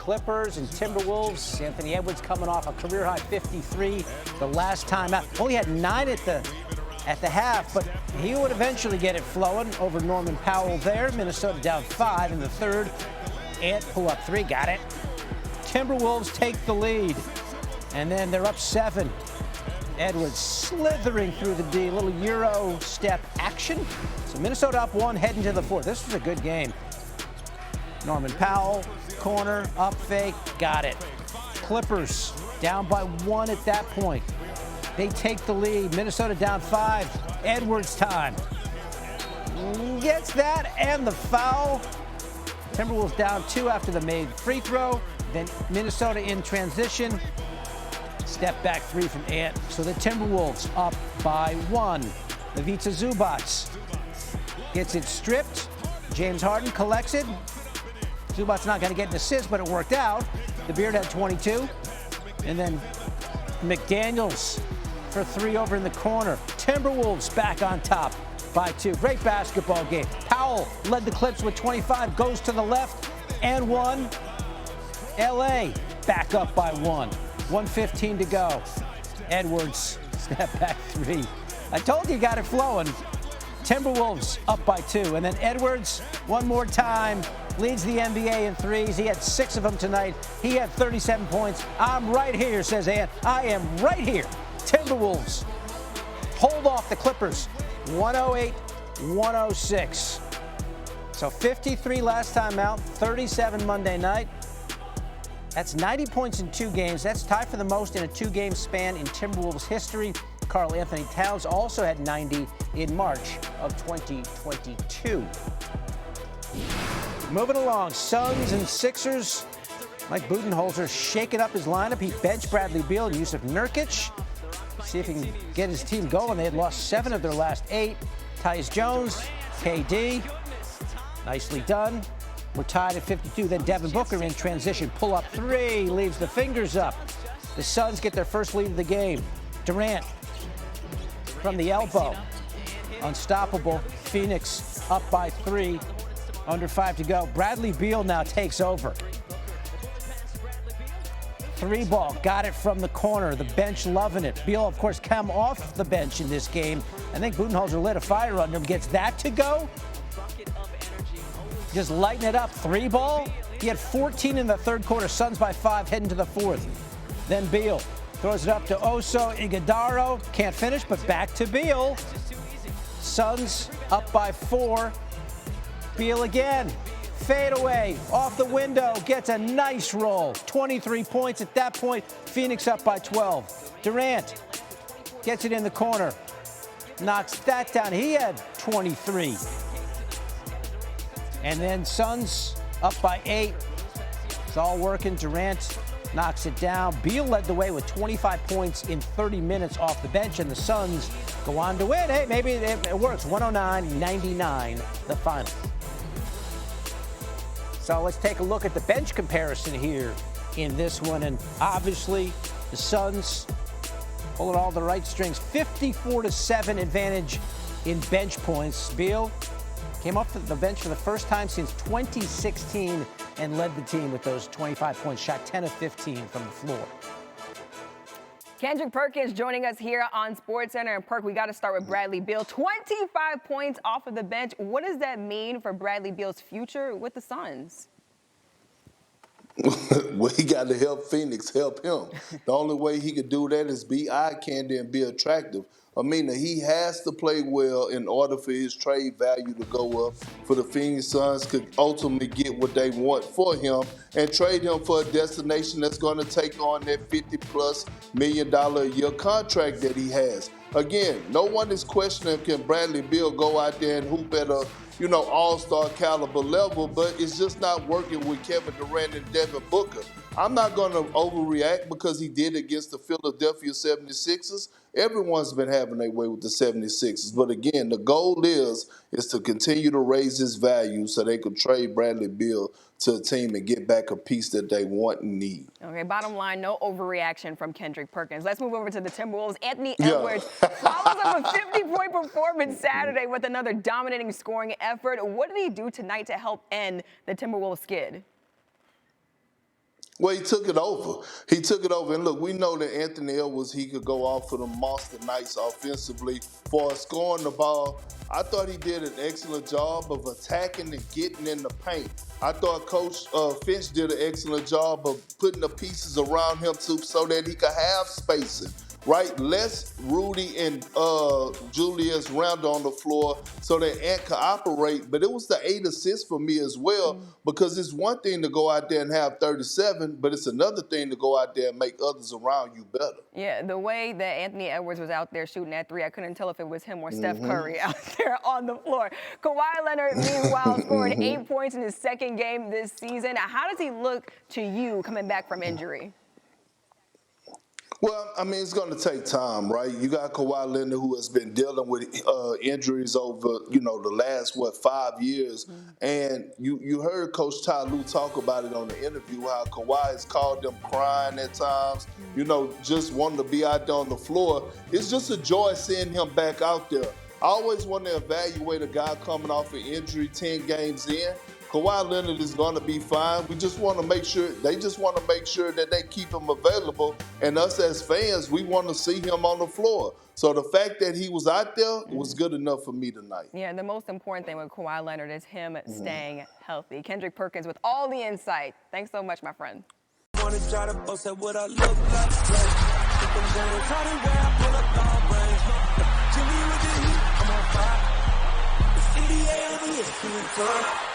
Clippers and Timberwolves. Anthony Edwards coming off a career-high 53 the last time out. Only had 9 at the half, but he would eventually get it flowing over Norman Powell there. Minnesota down 5 in the third. Ant pull up 3, got it. Timberwolves take the lead, and then they're up 7. Edwards slithering through the D, a little Euro step action. So Minnesota up 1 heading to the 4th. This was a good game. Norman Powell, corner, up fake, got it. Clippers down by 1 at that point. They take the lead. Minnesota down 5. Edwards time. Gets that and the foul. Timberwolves down 2 after the made free throw. Then Minnesota in transition. Step back 3 from Ant. So the Timberwolves up by 1. Ivica Zubac gets it stripped. James Harden collects it. Zubac's not going to get an assist, but it worked out. The Beard had 22. And then McDaniels for 3 over in the corner. Timberwolves back on top by 2. Great basketball game. Powell led the Clips with 25, goes to the left and 1. LA back up by 1. 1:15 to go. Edwards, step back 3. I told you got it flowing. Timberwolves up by 2. And then Edwards, one more time, leads the NBA in threes. He had 6 of them tonight. He had 37 points. I'm right here, says Ant. I am right here. Timberwolves hold off the Clippers, 108-106. So 53 last time out, 37 Monday night. That's 90 points in 2 games. That's tied for the most in a 2-game span in Timberwolves history. Karl Anthony Towns also had 90 in March of 2022. Moving along, Suns and Sixers. Mike Budenholzer shaking up his lineup. He benched Bradley Beal and Yusuf Nurkic. See if he can get his team going. They had lost 7 of their last 8. Tyus Jones, KD. Nicely done. We're tied at 52. Then Devin Booker in transition. Pull up 3, leaves the fingers up. The Suns get their first lead of the game. Durant from the elbow. Unstoppable. Phoenix up by 3. Under 5 to go. Bradley Beal now takes over. 3 ball. Got it from the corner. The bench loving it. Beal, of course, come off the bench in this game. I think Budenholzer lit a fire under him. Gets that to go. Just lighten it up. 3 ball. He had 14 in the third quarter. Suns by 5 heading to the 4th. Then Beal throws it up to Oso Iguodaro. Can't finish, but back to Beal. Suns up by 4. Beal again. Fade away. Off the window. Gets a nice roll. 23 points at that point. Phoenix up by 12. Durant gets it in the corner. Knocks that down. He had 23. And then Suns up by 8. It's all working. Durant knocks it down. Beal led the way with 25 points in 30 minutes off the bench, and the Suns go on to win. Hey, maybe it works. 109-99, the final. So let's take a look at the bench comparison here in this one. And obviously, the Suns pulling all the right strings. 54-7 advantage in bench points. Beal came off the bench for the first time since 2016 and led the team with those 25 points, shot 10 of 15 from the floor. Kendrick Perkins joining us here on SportsCenter. And Perk, we got to start with Bradley Beal. 25 points off of the bench. What does that mean for Bradley Beal's future with the Suns? Well, he got to help Phoenix help him. The only way he could do that is be eye candy and be attractive. I mean, he has to play well in order for his trade value to go up, for the Phoenix Suns could ultimately get what they want for him and trade him for a destination that's going to take on that $50+ million a year contract that he has. Again, no one is questioning can Bradley Beal go out there and hoop at a all-star caliber level, but it's just not working with Kevin Durant and Devin Booker. I'm not going to overreact because he did against the Philadelphia 76ers. Everyone's been having their way with the 76ers. But again, the goal is to continue to raise his value so they could trade Bradley Beal to a team and get back a piece that they want and need. Okay, bottom line, no overreaction from Kendrick Perkins. Let's move over to the Timberwolves. Anthony Edwards follows up a 50-point performance Saturday with another dominating scoring effort. What did he do tonight to help end the Timberwolves skid? Well, he took it over. He took it over. And look, we know that Anthony Edwards, he could go off for the monster nights offensively. For scoring the ball, I thought he did an excellent job of attacking and getting in the paint. I thought Coach Finch did an excellent job of putting the pieces around him too, so that he could have spacing. Right, less Rudy and Julius Randle on the floor so that Ant could operate. But it was the 8 assists for me as well, because it's one thing to go out there and have 37, but it's another thing to go out there and make others around you better. Yeah, the way that Anthony Edwards was out there shooting that three, I couldn't tell if it was him or Steph Curry out there on the floor. Kawhi Leonard, meanwhile, scored 8 points in his second game this season. How does he look to you coming back from injury? Well, I mean, it's going to take time, right? You got Kawhi Leonard, who has been dealing with injuries over, the last, 5 years. And you heard Coach Ty Lue talk about it on the interview, how Kawhi has called them crying at times, just wanting to be out there on the floor. It's just a joy seeing him back out there. I always want to evaluate a guy coming off an injury 10 games in. Kawhi Leonard is going to be fine. They just want to make sure that they keep him available. And us as fans, we want to see him on the floor. So the fact that he was out there was good enough for me tonight. Yeah, the most important thing with Kawhi Leonard is him staying healthy. Kendrick Perkins with all the insight. Thanks so much, my friend. I'm on fire.